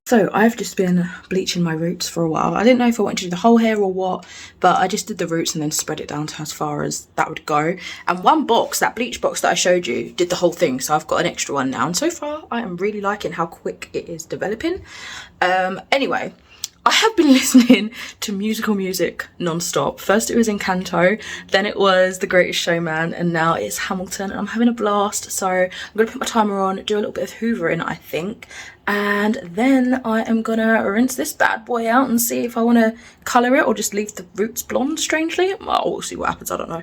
So I've just been bleaching my roots for a while. I didn't know if I wanted to do the whole hair or what, but I just did the roots and then spread it down to as far as that would go. And one box, that bleach box that I showed you, did the whole thing. So I've got an extra one now. And so far, I am really liking how quick it is developing. Anyway, I have been listening to musical music non-stop. First it was Encanto, then it was The Greatest Showman, and now it's Hamilton, and I'm having a blast. So I'm going to put my timer on, do a little bit of hoovering, I think, and then I am going to rinse this bad boy out and see if I want to colour it or just leave the roots blonde, strangely. Well, we'll see what happens, I don't know.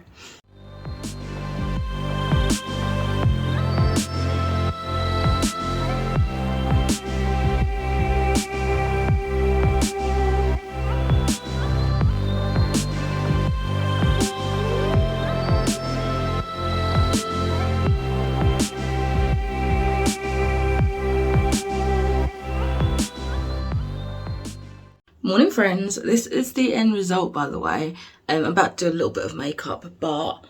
friends, this is the end result, by the way. I'm about to do a little bit of makeup, but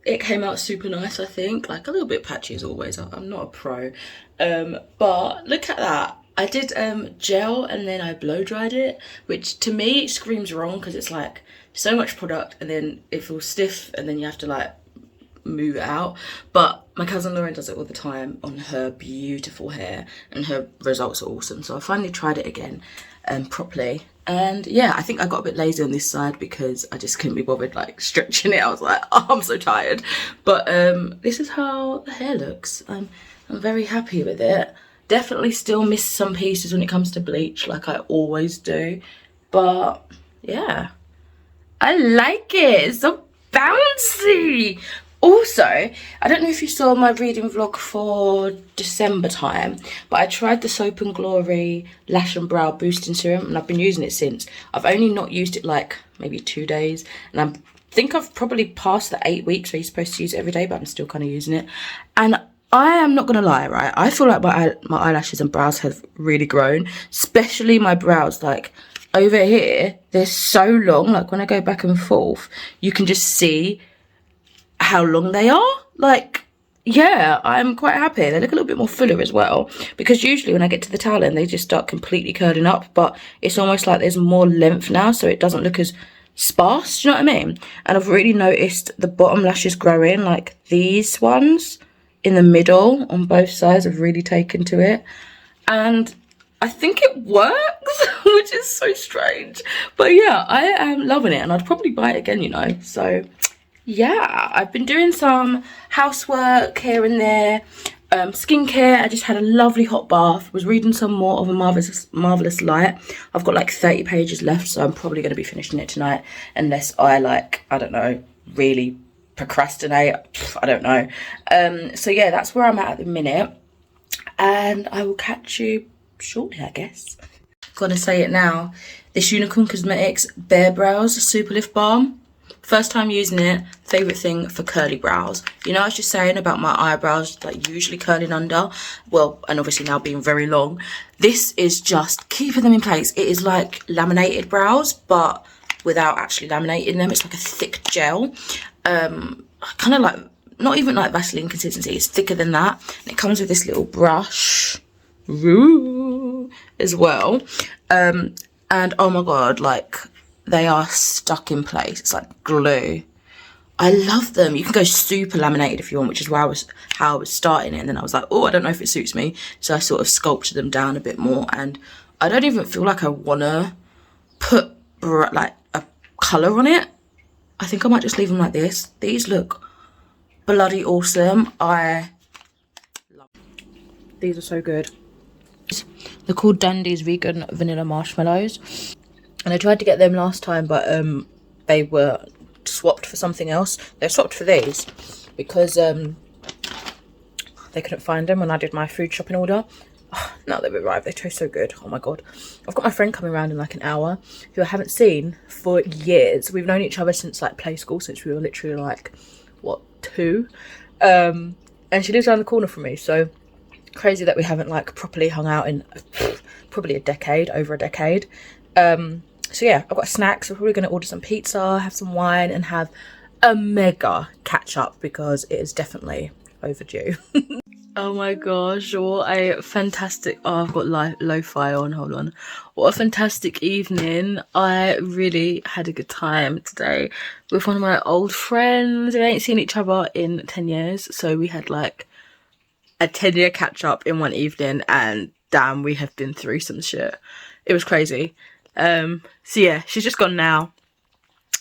it came out super nice, I think. Like a little bit patchy as always. I'm not a pro. But look at that. I did gel and then I blow dried it, which to me screams wrong because it's like so much product and then it feels stiff and then you have to like move it out. But my cousin Lauren does it all the time on her beautiful hair and her results are awesome. So I finally tried it again properly, and yeah, I think I got a bit lazy on this side because I just couldn't be bothered like stretching it. I was like, oh, I'm so tired. But this is how the hair looks. I'm very happy with it. Definitely still miss some pieces when it comes to bleach, like I always do, but yeah, I like it. It's so bouncy. Also, I don't know if you saw my reading vlog for December time, but I tried the Soap and Glory Lash and Brow Boosting Serum and I've been using it since. I've only not used it like maybe 2 days and I think I've probably passed the 8 weeks where you're supposed to use it every day, but I'm still kind of using it. And I am not gonna lie, right? I feel like my eyelashes and brows have really grown, especially my brows. Like over here, they're so long. Like when I go back and forth, you can just see how long they are. Like, yeah, I'm quite happy. They look a little bit more fuller as well, because usually when I get to the tail end, they just start completely curling up, but it's almost like there's more length now, so it doesn't look as sparse. Do you know what I mean? And I've really noticed the bottom lashes growing, like these ones in the middle on both sides have really taken to it, and I think it works, which is so strange. But yeah, I am loving it and I'd probably buy it again, you know. So yeah, I've been doing some housework here and there, skincare. I just had a lovely hot bath, was reading some more of A Marvelous Light. I've got like 30 pages left, so I'm probably going to be finishing it tonight unless I like, I don't know, really procrastinate. I don't know. So yeah, that's where I'm at the minute, and I will catch you shortly, I guess. Gotta say it now, this Unicorn Cosmetics Bare Brows Super Lift Balm. First time using it, favourite thing for curly brows. You know, I was just saying about my eyebrows, like usually curling under, well, and obviously now being very long. This is just keeping them in place. It is like laminated brows, but without actually laminating them. It's like a thick gel. Kind of like, not even like Vaseline consistency, it's thicker than that. And it comes with this little brush as well. And oh my god, like, they are stuck in place. It's like glue. I love them. You can go super laminated if you want, which is how I was starting it. And then I was like, oh, I don't know if it suits me. So I sort of sculpted them down a bit more. And I don't even feel like I want to put like a colour on it. I think I might just leave them like this. These look bloody awesome. I love them. These are so good. They're called Dandy's Vegan Vanilla Marshmallows. And I tried to get them last time, but they were swapped for something else. They're swapped for these because they couldn't find them when I did my food shopping order. Oh, now they've arrived. They taste so good. Oh my god. I've got my friend coming around in like an hour who I haven't seen for years. We've known each other since like play school, since we were literally like, what, 2? And she lives around the corner from me, so crazy that we haven't like properly hung out in probably over a decade. So yeah, I've got snacks. We're probably going to order some pizza, have some wine, and have a mega catch up because it is definitely overdue. Oh my gosh, what a fantastic, oh, I've got lo-fi on, hold on. What a fantastic evening. I really had a good time today with one of my old friends. We ain't seen each other in 10 years, so we had like a 10-year catch up in one evening, and damn, we have been through some shit. It was crazy. So yeah, she's just gone now,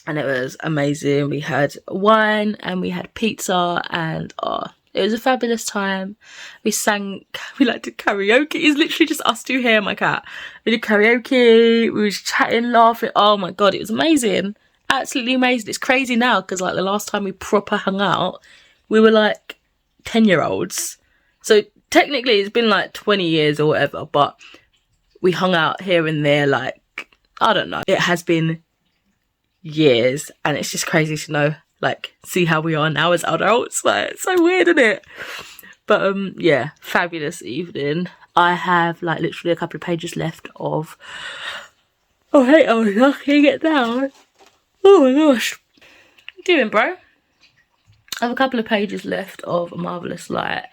and it was amazing. We had wine and we had pizza, and oh, it was a fabulous time. We like did karaoke. It's literally just us two here, my cat. We did karaoke, we was chatting, laughing. Oh my god, it was amazing. Absolutely amazing. It's crazy now because like the last time we proper hung out, we were like 10-year-olds. So technically it's been like 20 years or whatever, but we hung out here and there, like, I don't know. It has been years, and it's just crazy to know, like, see how we are now as adults. Like, it's so weird, isn't it? But yeah, fabulous evening. I have like literally a couple of pages left of Oh, hey, I was lucky to get down. Oh my gosh. What you doing, bro? I have a couple of pages left of A Marvellous Light.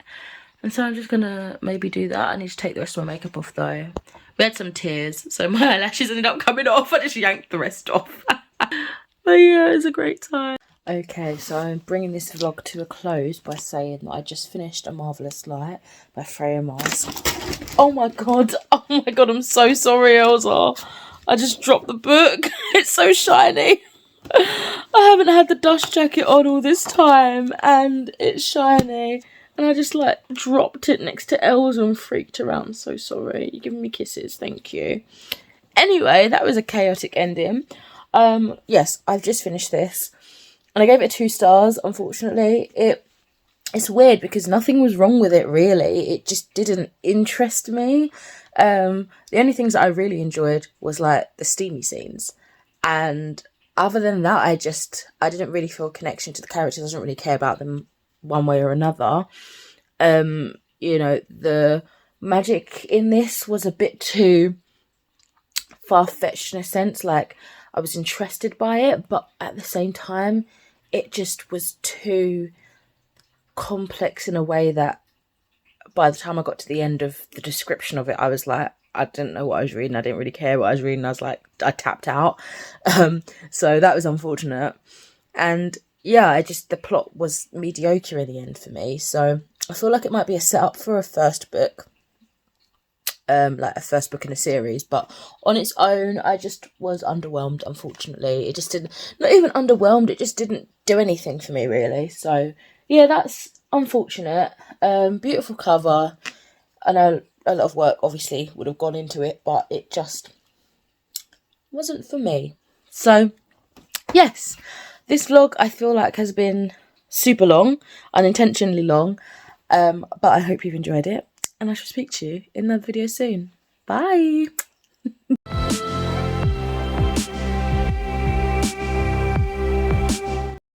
And so I'm just gonna maybe do that. I need to take the rest of my makeup off though. We had some tears, so my eyelashes ended up coming off. I just yanked the rest off. But yeah, it's a great time. Okay, so I'm bringing this vlog to a close by saying that I just finished A Marvellous Light by Freya Mars. Oh my god, I'm so sorry, Elsa. I just dropped the book. It's so shiny. I haven't had the dust jacket on all this time and it's shiny. And I just like dropped it next to Elsa and freaked her out. I'm so sorry. You're giving me kisses, thank you. Anyway, that was a chaotic ending. Yes, I've just finished this. And I gave it 2 stars, unfortunately. It's weird because nothing was wrong with it, really. It just didn't interest me. The only things that I really enjoyed was, like, the steamy scenes. And other than that, I didn't really feel a connection to the characters. I didn't really care about them one way or another. You know, the magic in this was a bit too far-fetched in a sense. Like, I was interested by it, but at the same time, it just was too complex in a way that by the time I got to the end of the description of it, I was like, I didn't know what I was reading. I didn't really care what I was reading. I was like, I tapped out. So that was unfortunate. And yeah, the plot was mediocre in the end for me. So I feel like it might be a setup for a first book. Like a first book in a series, but on its own I just was underwhelmed, unfortunately. It just didn't, not even underwhelmed, it just didn't do anything for me really. So yeah, that's unfortunate. Beautiful cover. I know a lot of work obviously would have gone into it, but it just wasn't for me. So yes, this vlog I feel like has been super long, unintentionally long, but I hope you've enjoyed it. And I shall speak to you in another video soon. Bye!